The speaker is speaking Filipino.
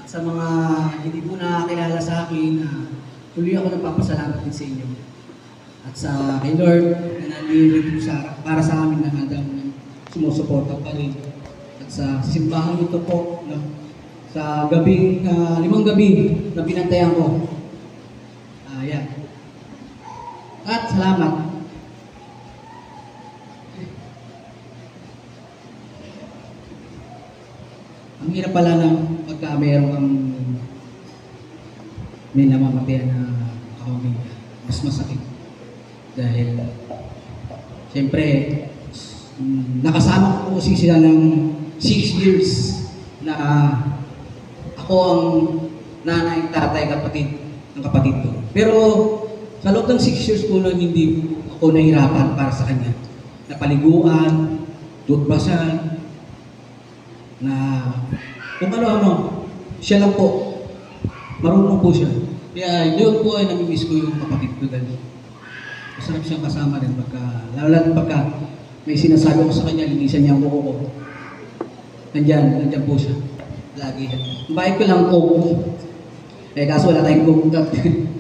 At sa mga hindi po nakakilala sa akin, tuloy ako nagpapasalamat din sa inyo. At sa kay Lord, na nandito para sa amin na hanggang sumusuporta pa rin. At sa simbahan ito po, sa gabi, 5 gabi na pinantayan ko. Yan. At salamat. Ang hirap pala ng pagka mayroon kang may namamatayan na kapamilya. Mas masakit. Dahil, siyempre, nakasama ko kasi sila ng 6 years na ako ang nanay, tatay, kapatid ng kapatid ko. Pero sa loob ng 6 years ko na hindi ako nahirapan para sa kanya. Napaliguan, tutbasan, na kung ano-ano, siya lang po. Marunong po siya. Kaya doon po ay namimiss ko yung kapatid ko dahil masarap siyang kasama din lalo pagka may sinasabi ko sa kanya, linisan niya ang buko ko. Nandyan po siya. Lagi. Ang bayad ko lang coke. Eh kaso wala tayong coke.